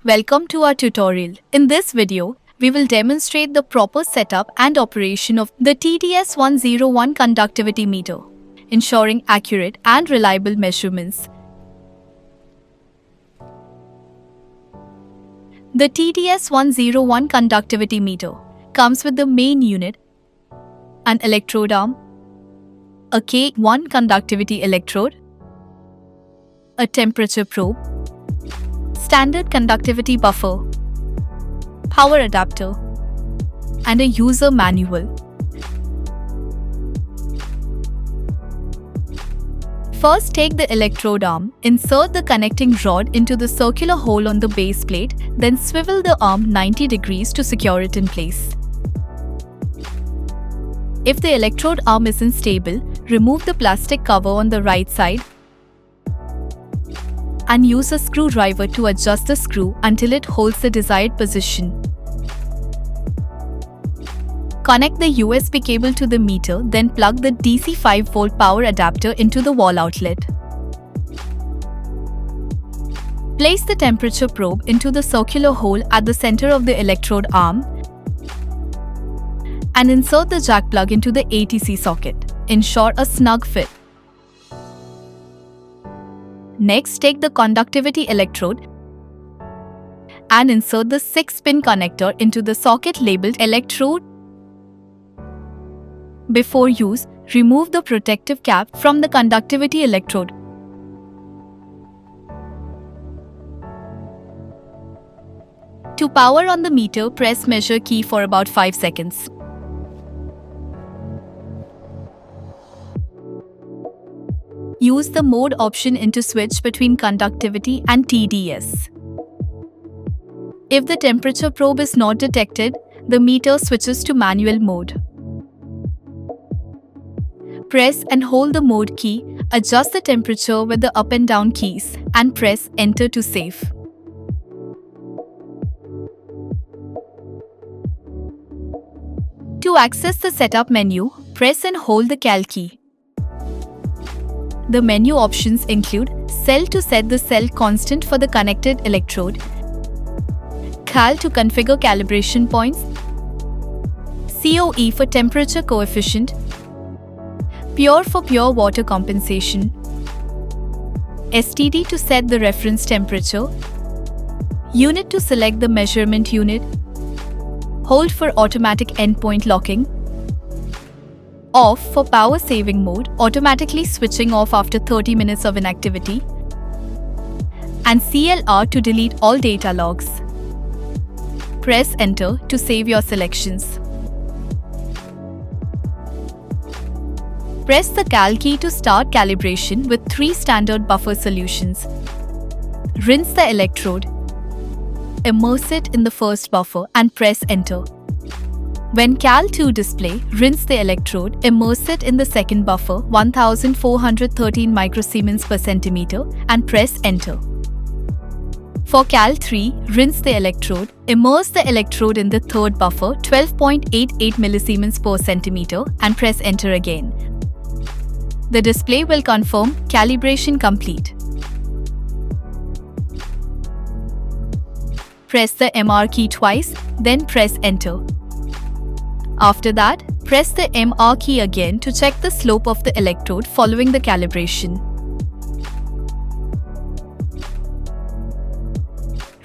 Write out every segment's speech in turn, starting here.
Welcome to our tutorial. In this video, we will demonstrate the proper setup and operation of the TDS101 conductivity meter, ensuring accurate and reliable measurements. The TDS101 conductivity meter comes with the main unit, an electrode arm, a K1 conductivity electrode, a temperature probe, standard conductivity buffer, power adapter, and a user manual. First, take the electrode arm, insert the connecting rod into the circular hole on the base plate, then swivel the arm 90 degrees to secure it in place. If the electrode arm isn't stable, remove the plastic cover on the right side and use a screwdriver to adjust the screw until it holds the desired position. Connect the USB cable to the meter, then plug the DC 5V power adapter into the wall outlet. Place the temperature probe into the circular hole at the center of the electrode arm and insert the jack plug into the ATC socket. Ensure a snug fit. Next, take the conductivity electrode and insert the 6-pin connector into the socket labeled electrode. Before use, remove the protective cap from the conductivity electrode. To power on the meter, press measure key for about 5 seconds. Use the mode option to switch between conductivity and TDS. If the temperature probe is not detected, the meter switches to manual mode. Press and hold the mode key, adjust the temperature with the up and down keys, and press enter to save. To access the setup menu, press and hold the Cal key. The menu options include Cell to set the cell constant for the connected electrode, Cal to configure calibration points, COE for temperature coefficient, Pure for pure water compensation, STD to set the reference temperature, Unit to select the measurement unit, Hold for automatic endpoint locking, Off for power saving mode, automatically switching off after 30 minutes of inactivity, and CLR to delete all data logs. Press enter to save your selections. Press the Cal key to start calibration with 3 standard buffer solutions. Rinse the electrode, immerse it in the first buffer and press enter. When Cal 2 display, rinse the electrode, immerse it in the second buffer 1413 microsiemens per centimeter and press enter. For Cal 3, rinse the electrode, immerse the electrode in the third buffer 12.88 millisiemens per centimeter and press enter again. The display will confirm calibration complete. Press the MR key twice, then press enter. After that, press the MR key again to check the slope of the electrode following the calibration.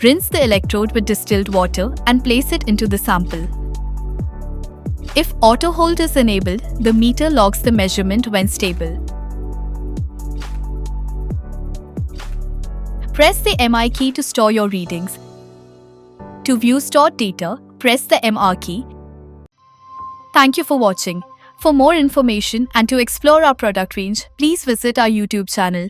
Rinse the electrode with distilled water and place it into the sample. If auto hold is enabled, the meter logs the measurement when stable. Press the MI key to store your readings. To view stored data, press the MR key. Thank you for watching. For more information and to explore our product range, please visit our YouTube channel.